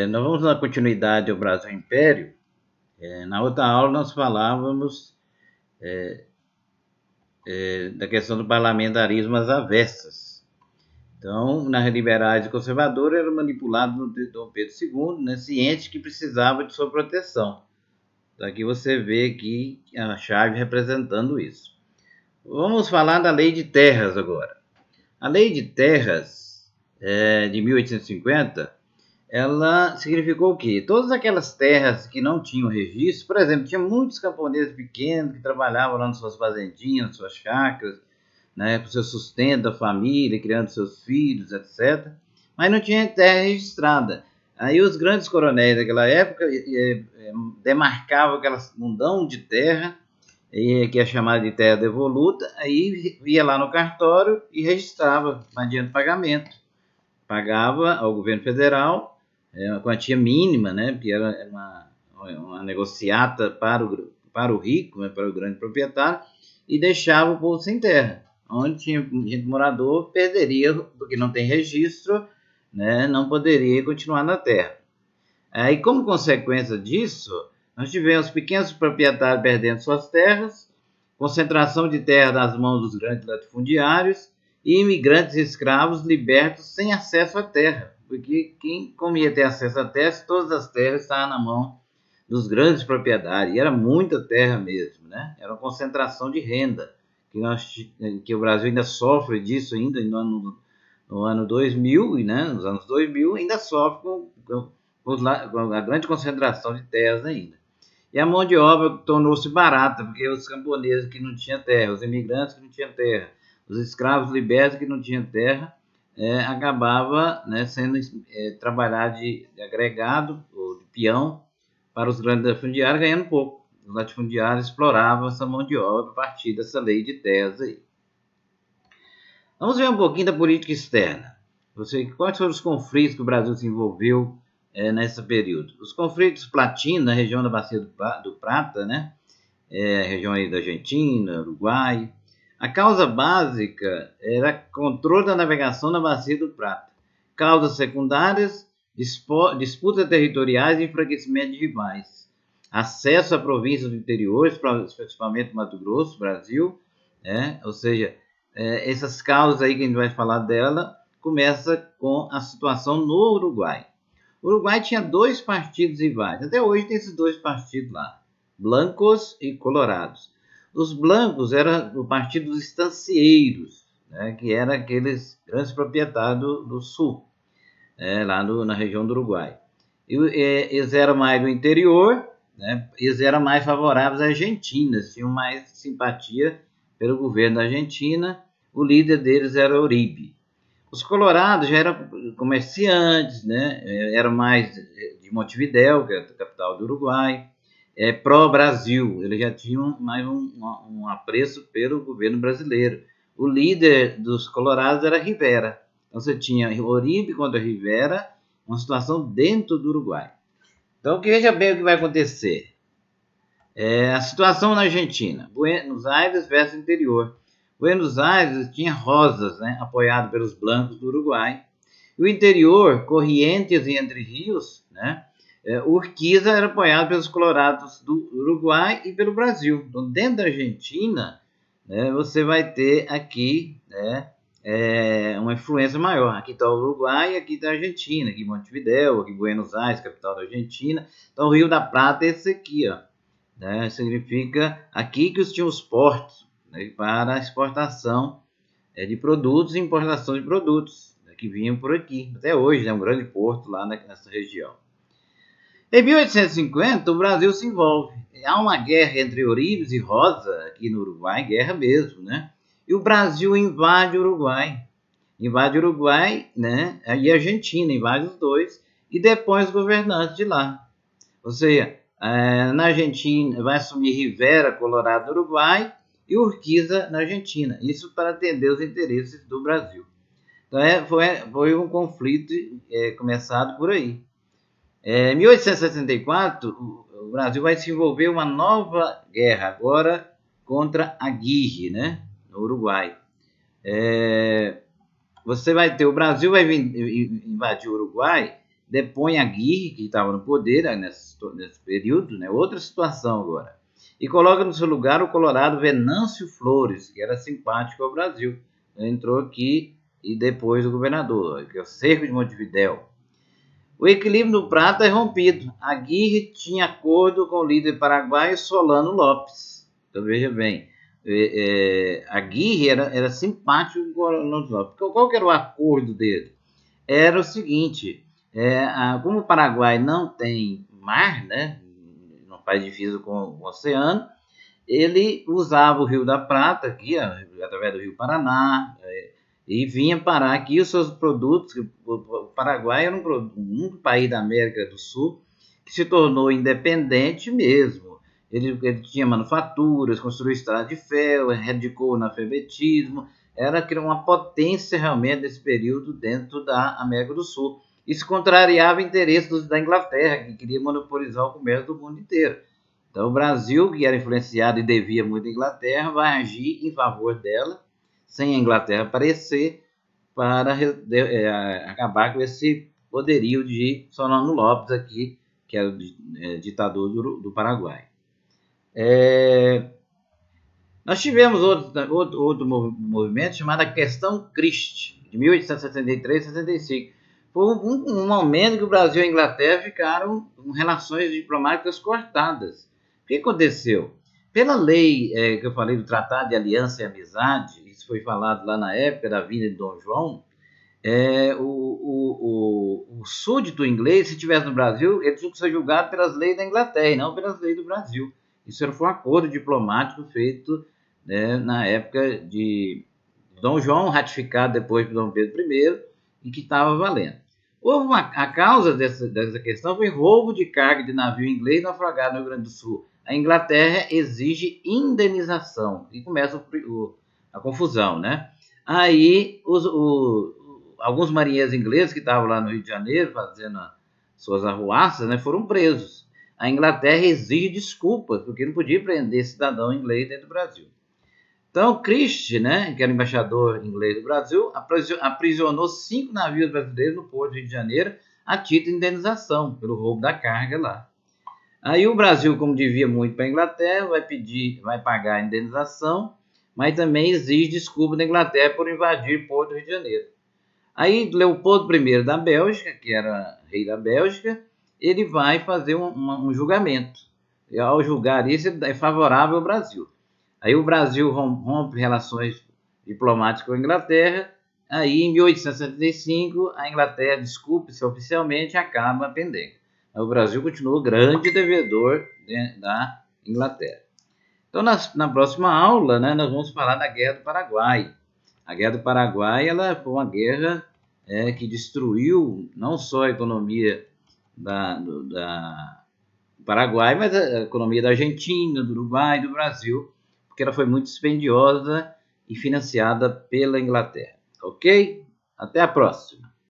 Nós vamos dar continuidade ao Brasil Império. Na outra aula nós falávamos da questão do parlamentarismo às avessas. Então, nas liberais e conservadoras, era manipulado no Dom Pedro II, né, ciente que precisava de sua proteção. Então, aqui você vê aqui a chave representando isso. Vamos falar da Lei de Terras agora. A Lei de Terras de 1850, ela significou o quê? Todas aquelas terras que não tinham registro, por exemplo, tinha muitos camponeses pequenos que trabalhavam lá nas suas fazendinhas, nas suas chácaras, né, para o seu sustento da família, criando seus filhos, etc. Mas não tinha terra registrada. Aí os grandes coronéis daquela época demarcavam aquela mundão de terra, que é chamada de terra devoluta, aí ia lá no cartório e registrava mediante pagamento. Pagava ao governo federal uma quantia mínima, né, porque era uma negociata para o rico, né, para o grande proprietário, e deixava o povo sem terra. Onde tinha gente morador, perderia, porque não tem registro, né, não poderia continuar na terra. Aí, como consequência disso, nós tivemos pequenos proprietários perdendo suas terras, concentração de terra nas mãos dos grandes latifundiários e imigrantes escravos libertos sem acesso à terra, porque como ia ter acesso à terra, todas as terras estavam na mão dos grandes proprietários, e era muita terra mesmo, né? Era uma concentração de renda, que o Brasil ainda sofre disso ainda no ano 2000, e né, nos anos 2000 ainda sofre com a grande concentração de terras ainda. E a mão de obra tornou-se barata, porque os camponeses que não tinham terra, os imigrantes que não tinham terra, os escravos libertos que não tinham terra, acabava, né, sendo trabalhar de agregado ou de peão para os grandes latifundiários, ganhando pouco. Os latifundiários exploravam essa mão de obra a partir dessa lei de terras aí. Vamos ver um pouquinho da política externa. Quais foram os conflitos que o Brasil se envolveu nesse período? Os conflitos platinos na região da Bacia do Prata, né? Região aí da Argentina, Uruguai. A causa básica era controle da navegação na Bacia do Prata. Causas secundárias, disputas territoriais e enfraquecimento de rivais. Acesso a províncias do interior, principalmente Mato Grosso, Brasil, ou seja, essas causas aí que a gente vai falar dela, começa com a situação no Uruguai. O Uruguai tinha dois partidos rivais, até hoje tem esses dois partidos lá, blancos e colorados. Os blancos eram o partido dos estancieiros, né, que eram aqueles grandes proprietários do sul, lá na região do Uruguai. Eles eram mais do interior, né, eles eram mais favoráveis à Argentina, tinham mais simpatia pelo governo da Argentina. O líder deles era Uribe. Os colorados já eram comerciantes, né? Eram mais de Montevidéu, que é a capital do Uruguai, pró-Brasil. Eles já tinham mais um apreço pelo governo brasileiro. O líder dos colorados era Rivera. Então você tinha Uribe contra Rivera, uma situação dentro do Uruguai. Então veja bem o que vai acontecer. A situação na Argentina, Buenos Aires versus interior. Buenos Aires tinha Rosas, né, apoiado pelos blancos do Uruguai. E o interior, Corrientes e Entre Rios, né, Urquiza era apoiado pelos colorados do Uruguai e pelo Brasil. Então, dentro da Argentina, né, você vai ter aqui, né, uma influência maior. Aqui está o Uruguai, aqui está a Argentina, aqui Montevidéu, aqui Buenos Aires, capital da Argentina. Então, o Rio da Prata é esse aqui, ó. Né, significa aqui que tinham os portos, né, para exportação de produtos e importação de produtos, né, que vinham por aqui. Até hoje é um grande porto lá nessa região. Em 1850, o Brasil se envolve. Há uma guerra entre Ourives e Rosa, aqui no Uruguai, guerra mesmo, né? E o Brasil invade o Uruguai. Invade o Uruguai, né? E a Argentina, invade os dois, e depõe os governantes de lá. Ou seja, na Argentina vai assumir Rivera, Colorado, Uruguai, e Urquiza na Argentina. Isso para atender os interesses do Brasil. Então foi um conflito começado por aí. Em 1864, o Brasil vai se envolver uma nova guerra, agora contra Aguirre, né, no Uruguai. Você vai ter, o Brasil vai invadir o Uruguai depõe Aguirre, que estava no poder nesse período, né? Outra situação agora. E coloca no seu lugar o colorado Venâncio Flores, que era simpático ao Brasil. Entrou aqui e depois o governador, que é o Cerco de Montevidéu. O equilíbrio no prato é rompido. Aguirre tinha acordo com o líder paraguaio Solano Lopes. Então veja bem, Aguirre era simpático com o Solano Lopes. Qual que era o acordo dele? Era o seguinte, como o Paraguai não tem mar, né, não faz divisa com o oceano, ele usava o Rio da Prata, aqui, através do Rio Paraná, e vinha parar aqui os seus produtos. O Paraguai era um país da América do Sul que se tornou independente mesmo. Ele tinha manufaturas, construiu estrada de ferro, radicou o analfabetismo, era uma potência realmente nesse período dentro da América do Sul. Isso contrariava interesses da Inglaterra, que queria monopolizar o comércio do mundo inteiro. Então, o Brasil, que era influenciado e devia muito à Inglaterra, vai agir em favor dela, sem a Inglaterra aparecer, para acabar com esse poderio de Solano Lopes aqui, que era o ditador do Paraguai. Nós tivemos outro movimento chamado a Questão Christie, de 1873 a 65. Foi um momento que o Brasil e a Inglaterra ficaram com relações diplomáticas cortadas. O que aconteceu? Pela lei que eu falei do Tratado de Aliança e Amizade, isso foi falado lá na época da vinda de Dom João, o súdito inglês, se estivesse no Brasil, ele tinha que ser julgado pelas leis da Inglaterra e não pelas leis do Brasil. Isso foi um acordo diplomático feito, né, na época de Dom João, ratificado depois por Dom Pedro I, e que estava valendo. A causa dessa questão foi roubo de carga de navio inglês naufragado no Rio Grande do Sul. A Inglaterra exige indenização e começa a confusão, né? Aí alguns marinheiros ingleses que estavam lá no Rio de Janeiro fazendo suas arruaças, né, foram presos. A Inglaterra exige desculpas, porque não podia prender cidadão inglês dentro do Brasil. Então, Christie, né, que era o embaixador inglês do Brasil, aprisionou 5 navios brasileiros no porto do Rio de Janeiro a título de indenização pelo roubo da carga lá. Aí o Brasil, como devia muito para a Inglaterra, vai pagar a indenização, mas também exige desculpa da Inglaterra por invadir o porto do Rio de Janeiro. Aí Leopoldo I da Bélgica, que era rei da Bélgica, ele vai fazer um julgamento. E ao julgar isso, é favorável ao Brasil. Aí o Brasil rompe relações diplomáticas com a Inglaterra. Aí, em 1875, a Inglaterra, desculpe-se oficialmente, acaba a pendenga. O Brasil continuou grande devedor, né, da Inglaterra. Então, na próxima aula, né, nós vamos falar da Guerra do Paraguai. A Guerra do Paraguai ela foi uma guerra que destruiu não só a economia do Paraguai, mas a economia da Argentina, do Uruguai e do Brasil, porque ela foi muito dispendiosa e financiada pela Inglaterra. Ok? Até a próxima!